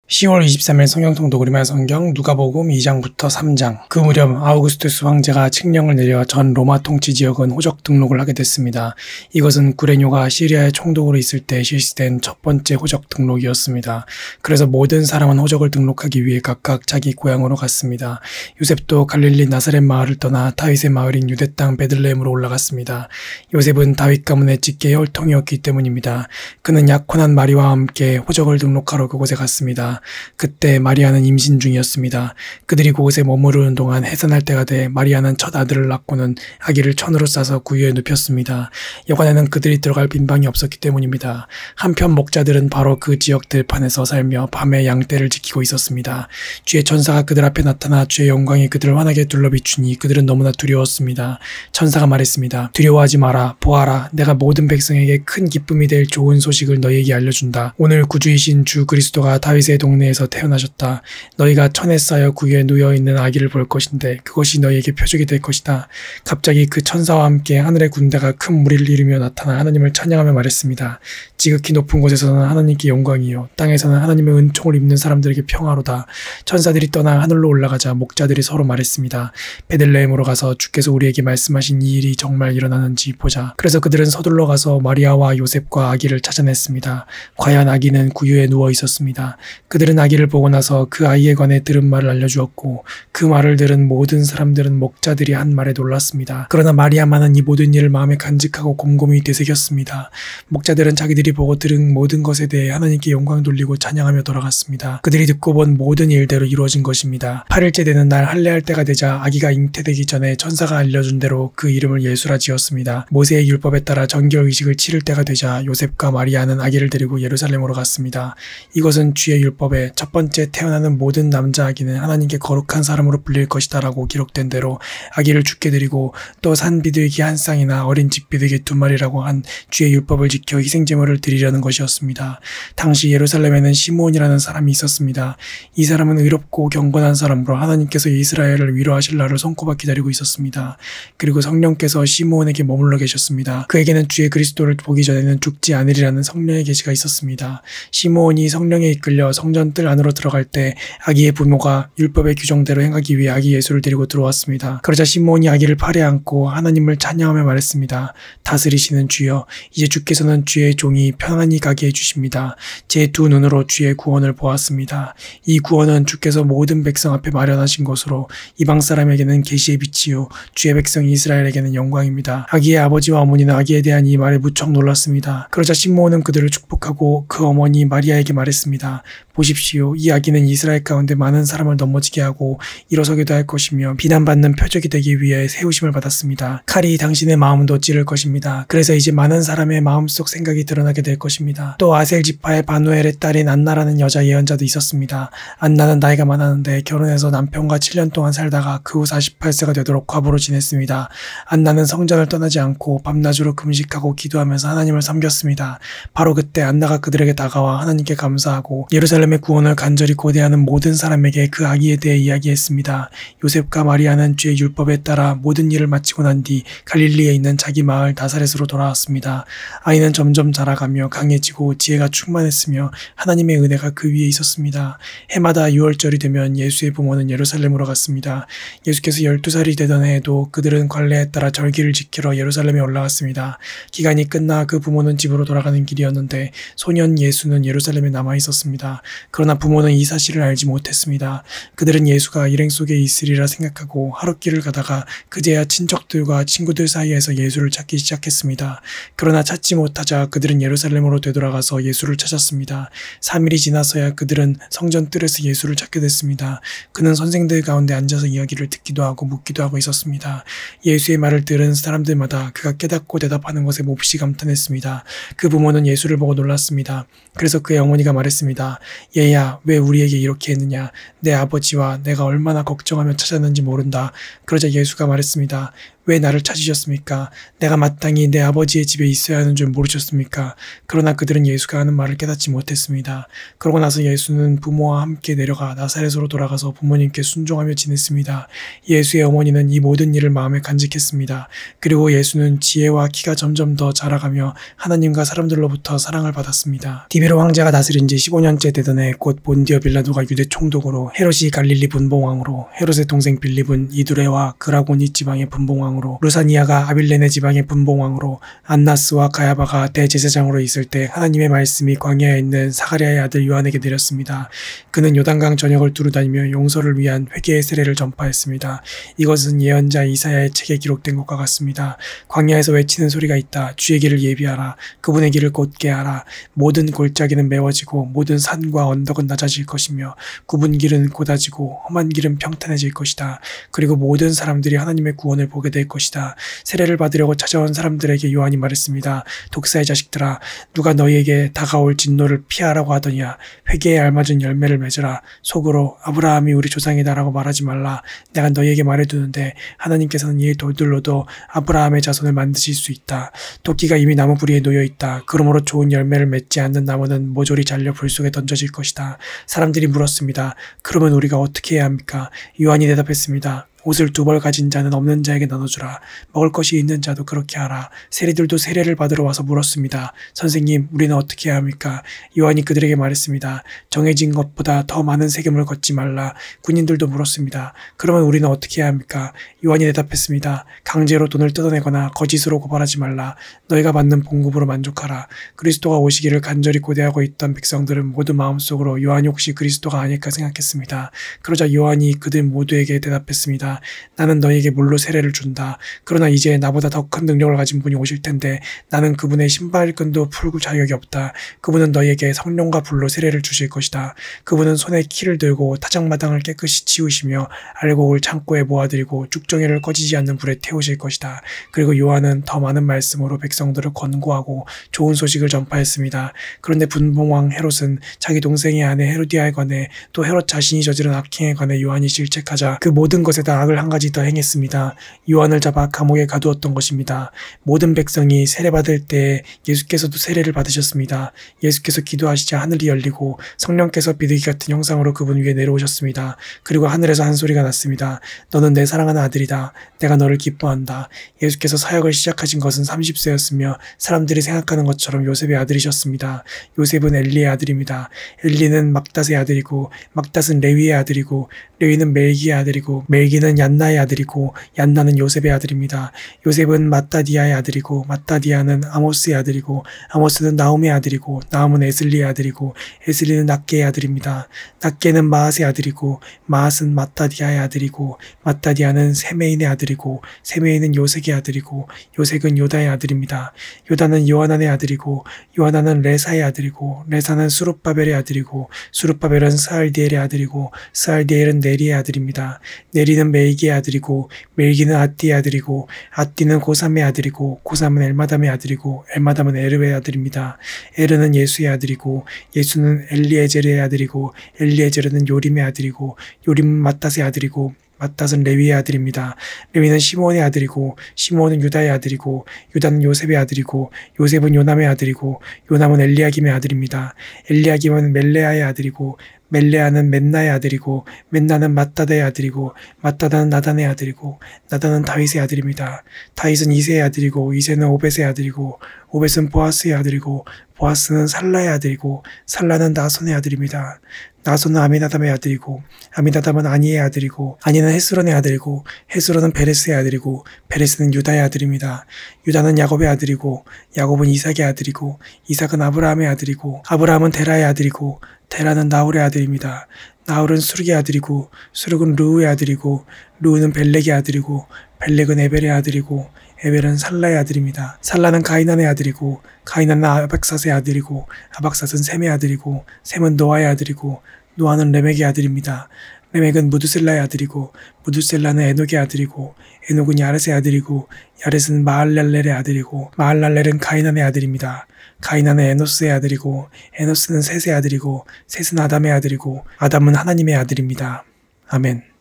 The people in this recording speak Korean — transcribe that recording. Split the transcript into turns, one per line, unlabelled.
10월 23일 성경 통독 우리말 성경 누가복음 2장부터 3장. 그 무렵 아우구스투스 황제가 칙령을 내려 전 로마 통치 지역은 호적 등록을 하게 됐습니다. 이것은 구레뇨가 시리아의 총독으로 있을 때 실시된 첫 번째 호적 등록이었습니다. 그래서 모든 사람은 호적을 등록하기 위해 각각 자기 고향으로 갔습니다. 요셉도 갈릴리 나사렛 마을을 떠나 다윗의 마을인 유대 땅 베들레헴으로 올라갔습니다. 요셉은 다윗 가문의 직계 혈통이었기 때문입니다. 그는 약혼한 마리아와 함께 호적을 등록하러 그곳에 갔습니다. 그때 마리아는 임신 중이었습니다. 그들이 그곳에 머무르는 동안 해산할 때가 돼 마리아는 첫 아들을 낳고는 아기를 천으로 싸서 구유에 눕혔습니다. 여관에는 그들이 들어갈 빈방이 없었기 때문입니다. 한편 목자들은 바로 그 지역 들판에서 살며 밤에 양떼를 지키고 있었습니다. 주의 천사가 그들 앞에 나타나 주의 영광이 그들을 환하게 둘러비추니 그들은 너무나 두려웠습니다. 천사가 말했습니다. 두려워하지 마라. 보아라. 내가 모든 백성에게 큰 기쁨이 될 좋은 소식을 너희에게 알려준다. 오늘 구주이신 주 그리스도가 다윗의 동네에서 태어나셨다. 너희가 천에 쌓여 구유에 누워있는 아기를 볼 것인데 그것이 너희에게 표적이 될 것이다. 갑자기 그 천사와 함께 하늘의 군대가 큰 무리를 이루며 나타나 하나님을 찬양하며 말했습니다. 지극히 높은 곳에서는 하나님께 영광이요 땅에서는 하나님의 은총을 입는 사람들에게 평화로다. 천사들이 떠나 하늘로 올라가자 목자들이 서로 말했습니다. 베들레헴으로 가서 주께서 우리에게 말씀하신 이 일이 정말 일어나는지 보자. 그래서 그들은 서둘러 가서 마리아와 요셉과 아기를 찾아냈습니다. 과연 아기는 구유에 누워 있었습니다. 그들은 아기를 보고 나서 그 아이에 관해 들은 말을 알려주었고 그 말을 들은 모든 사람들은 목자들이 한 말에 놀랐습니다. 그러나 마리아만은 이 모든 일을 마음에 간직하고 곰곰이 되새겼습니다. 목자들은 자기들이 보고 들은 모든 것에 대해 하나님께 영광 돌리고 찬양하며 돌아갔습니다. 그들이 듣고 본 모든 일대로 이루어진 것입니다. 8일째 되는 날 할례할 때가 되자 아기가 잉태되기 전에 천사가 알려준 대로 그 이름을 예수라 지었습니다. 모세의 율법에 따라 정결의식을 치를 때가 되자 요셉과 마리아는 아기를 데리고 예루살렘으로 갔습니다. 이것은 주의 율법에 첫 번째 태어나는 모든 남자 아기는 하나님께 거룩한 사람으로 불릴 것이다 라고 기록된 대로 아기를 죽게 드리고 또 산 비둘기 한 쌍이나 어린 집비둘기 2마리라고 한 주의 율법을 지켜 희생제물을 드리려는 것이었습니다. 당시 예루살렘에는 시므온이라는 사람이 있었습니다. 이 사람은 의롭고 경건한 사람으로 하나님께서 이스라엘을 위로하실 날을 손꼽아 기다리고 있었습니다. 그리고 성령께서 시므온에게 머물러 계셨습니다. 그에게는 주의 그리스도를 보기 전에는 죽지 않으리라는 성령의 계시가 있었습니다. 시므온이 성령에 이끌려 성전 뜰 안으로 들어갈 때 아기의 부모가 율법의 규정대로 행하기 위해 아기 예수를 데리고 들어왔습니다. 그러자 시므온이 아기를 팔에 안고 하나님을 찬양하며 말했습니다. 다스리시는 주여, 이제 주께서는 주의 종이 편안히 가게 해주십니다. 제 두 눈으로 주의 구원을 보았습니다. 이 구원은 주께서 모든 백성 앞에 마련하신 것으로 이방 사람에게는 계시의 빛이요 주의 백성 이스라엘에게는 영광입니다. 아기의 아버지와 어머니는 아기에 대한 이 말에 무척 놀랐습니다. 그러자 시므온은 그들을 축복하고 그 어머니 마리아에게 말했습니다. 보십시오. 이 아기는 이스라엘 가운데 많은 사람을 넘어지게 하고 일어서기도 할 것이며 비난받는 표적이 되기 위해 세우심을 받았습니다. 칼이 당신의 마음도 찌를 것입니다. 그래서 이제 많은 사람의 마음속 생각이 드러나게 될 것입니다. 또 아셀 지파의 바누엘의 딸인 안나라는 여자 예언자도 있었습니다. 안나는 나이가 많았는데 결혼해서 남편과 7년 동안 살다가 그 후 48세가 되도록 과부로 지냈습니다. 안나는 성전을 떠나지 않고 밤낮으로 금식하고 기도하면서 하나님을 섬겼습니다. 바로 그때 안나가 그들에게 다가와 하나님께 감사하고 예루살렘의 구원을 간절히 고대하는 모든 사람에게 그 아기에 대해 이야기했습니다. 요셉과 마리아는 주의 율법에 따라 모든 일을 마치고 난 뒤 갈릴리에 있는 자기 마을 나사렛으로 돌아왔습니다. 아이는 점점 자라가며 강해지고 지혜가 충만했으며 하나님의 은혜가 그 위에 있었습니다. 해마다 6월절이 되면 예수의 부모는 예루살렘으로 갔습니다. 예수께서 12살이 되던 해에도 그들은 관례에 따라 절기를 지키러 예루살렘에 올라갔습니다. 기간이 끝나 그 부모는 집으로 돌아가는 길이었는데 소년 예수는 예루살렘에 남아 있었습니다. 그러나 부모는 이 사실을 알지 못했습니다. 그들은 예수가 일행 속에 있으리라 생각하고 하룻길을 가다가 그제야 친척들과 친구들 사이에서 예수를 찾기 시작했습니다. 그러나 찾지 못하자 그들은 예루살렘으로 되돌아가서 예수를 찾았습니다. 3일이 지나서야 그들은 성전 뜰에서 예수를 찾게 됐습니다. 그는 선생들 가운데 앉아서 이야기를 듣기도 하고 묻기도 하고 있었습니다. 예수의 말을 들은 사람들마다 그가 깨닫고 대답하는 것에 몹시 감탄했습니다. 그 부모는 예수를 보고 놀랐습니다. 그래서 그의 어머니가 말했습니다. 얘야, 왜 우리에게 이렇게 했느냐? 내 아버지와 내가 얼마나 걱정하며 찾았는지 모른다. 그러자 예수가 말했습니다. 왜 나를 찾으셨습니까? 내가 마땅히 내 아버지의 집에 있어야 하는 줄 모르셨습니까? 그러나 그들은 예수가 하는 말을 깨닫지 못했습니다. 그러고 나서 예수는 부모와 함께 내려가 나사렛으로 돌아가서 부모님께 순종하며 지냈습니다. 예수의 어머니는 이 모든 일을 마음에 간직했습니다. 그리고 예수는 지혜와 키가 점점 더 자라가며 하나님과 사람들로부터 사랑을 받았습니다. 디베로 황제가 다스린 지 15년째 되던 해 곧 본디어 빌라도가 유대 총독으로, 헤롯이 갈릴리 분봉왕으로, 헤롯의 동생 빌립은 이두레와 그라고니 지방의 분봉왕으로, 루사니아가 아빌레네 지방의 분봉왕으로, 안나스와 가야바가 대제사장으로 있을 때 하나님의 말씀이 광야에 있는 사가랴의 아들 요한에게 내렸습니다. 그는 요단강 전역을 두루다니며 용서를 위한 회개의 세례를 전파했습니다. 이것은 예언자 이사야의 책에 기록된 것과 같습니다. 광야에서 외치는 소리가 있다. 주의 길을 예비하라. 그분의 길을 곧게 하라. 모든 골짜기는 메워지고 모든 산과 언덕은 낮아질 것이며 굽은 길은 곧아지고 험한 길은 평탄해질 것이다. 그리고 모든 사람들이 하나님의 구원을 보게 될 것이다. 세례를 받으려고 찾아온 사람들에게 요한이 말했습니다. 독사의 자식들아, 누가 너희에게 다가올 진노를 피하라고 하더냐. 회개에 알맞은 열매를 맺으라. 속으로 아브라함이 우리 조상이다라고 말하지 말라. 내가 너희에게 말해두는데 하나님께서는 이 돌들로도 아브라함의 자손을 만드실 수 있다. 도끼가 이미 나무 뿌리에 놓여 있다. 그러므로 좋은 열매를 맺지 않는 나무는 모조리 잘려 불 속에 던져질 것이다. 사람들이 물었습니다. 그러면 우리가 어떻게 해야 합니까? 요한이 대답했습니다. 옷을 2벌 가진 자는 없는 자에게 나눠주라. 먹을 것이 있는 자도 그렇게 하라. 세리들도 세례를 받으러 와서 물었습니다. 선생님, 우리는 어떻게 해야 합니까? 요한이 그들에게 말했습니다. 정해진 것보다 더 많은 세금을 걷지 말라. 군인들도 물었습니다. 그러면 우리는 어떻게 해야 합니까? 요한이 대답했습니다. 강제로 돈을 뜯어내거나 거짓으로 고발하지 말라. 너희가 받는 봉급으로 만족하라. 그리스도가 오시기를 간절히 고대하고 있던 백성들은 모두 마음속으로 요한이 혹시 그리스도가 아닐까 생각했습니다. 그러자 요한이 그들 모두에게 대답했습니다. 나는 너희에게 물로 세례를 준다. 그러나 이제 나보다 더 큰 능력을 가진 분이 오실 텐데 나는 그분의 신발끈도 풀 자격이 없다. 그분은 너희에게 성령과 불로 세례를 주실 것이다. 그분은 손에 키를 들고 타작마당을 깨끗이 치우시며 알곡을 창고에 모아들이고 쭉정이를 꺼지지 않는 불에 태우실 것이다. 그리고 요한은 더 많은 말씀으로 백성들을 권고하고 좋은 소식을 전파했습니다. 그런데 분봉왕 헤롯은 자기 동생의 아내 헤로디아에 관해 또 헤롯 자신이 저지른 악행에 관해 요한이 질책하자 그 모든 것에다 악을 한 가지 더 행했습니다. 요한을 잡아 감옥에 가두었던 것입니다. 모든 백성이 세례받을 때 예수께서도 세례를 받으셨습니다. 예수께서 기도하시자 하늘이 열리고 성령께서 비둘기 같은 형상으로 그분 위에 내려오셨습니다. 그리고 하늘에서 한 소리가 났습니다. 너는 내 사랑하는 아들이다. 내가 너를 기뻐한다. 예수께서 사역을 시작하신 것은 30세였으며 사람들이 생각하는 것처럼 요셉의 아들이셨습니다. 요셉은 엘리의 아들입니다. 엘리는 막닷의 아들이고 막닷은 레위의 아들이고 레위는 멜기의 아들이고 멜기는 얀나의 아들이고 얀나는 요셉의 아들입니다. 요셉은 마따디아의 아들이고 마따디아는 아모스의 아들이고 아모스는 나움의 아들이고 나움은 에슬리의 아들이고 에슬리는 낫게의 아들입니다. 낫게는 마앗의 아들이고 마앗은 마따디아의 아들이고 마따디아는 세메인의 아들이고 세메인은 요색의 아들이고 요색은 요다의 아들입니다. 요다는 요하난의 아들이고 요하난은 레사의 아들이고 레사는 수룹바벨의 아들이고 수룹바벨은 스알디엘의 아들이고 스알디엘은 네리의 아들입니다. 네리는 멜기의 아들이고 멜기는 앗디의 아들이고 앗디는 고삼의 아들이고 고삼은 엘마담의 아들이고 엘마담은 에르의 아들입니다. 에르는 예수의 아들이고 예수는 엘리에제르의 아들이고 엘리에제르는 요림의 아들이고 요림은 마탓의 아들이고 마탓은 레위의 아들입니다. 레위는 시므온의 아들이고 시므온은 유다의 아들이고 유다는 요셉의 아들이고 요셉은 요남의 아들이고 요남은 엘리야김의 아들입니다. 엘리야김은 멜레아의 아들이고 멜레아는 맨나의 아들이고 맨나는 마따다의 아들이고 마따다는 나단의 아들이고 나단은 다윗의 아들입니다. 다윗은 이새의 아들이고 이새는 오벳의 아들이고 오벳은 보아스의 아들이고 보아스는 살라의 아들이고 살라는 나손의 아들입니다. 나손은 아미나답의 아들이고 아미나답은 아니의 아들이고 아니는 헤스론의 아들이고 헤스론은 베레스의 아들이고 베레스는 유다의 아들입니다. 유다는 야곱의 아들이고 야곱은 이삭의 아들이고 이삭은 아브라함의 아들이고 아브라함은 데라의 아들이고 데라는 나홀의 아들입니다. 나홀은 수룩의 아들이고 수룩은 르우의 아들이고 르우는 벨렉의 아들이고 벨렉은 에벨의 아들이고 에벨은 살라의 아들입니다. 살라는 가이난의 아들이고 가이난은 아박삿의 아들이고 아박삿은 셈의 아들이고 셈은 노아의 아들이고 노아는 레멕의 아들입니다. 레멕은 무두셀라의 아들이고 무두셀라는 에녹의 아들이고 에녹은 야렛의 아들이고 야렛은 마할랄렐의 아들이고 마할랄렐은 가이난의 아들입니다. 가이난은 에노스의 아들이고 에노스는 셋의 아들이고 셋은 아담의 아들이고 아담은 하나님의 아들입니다. 아멘.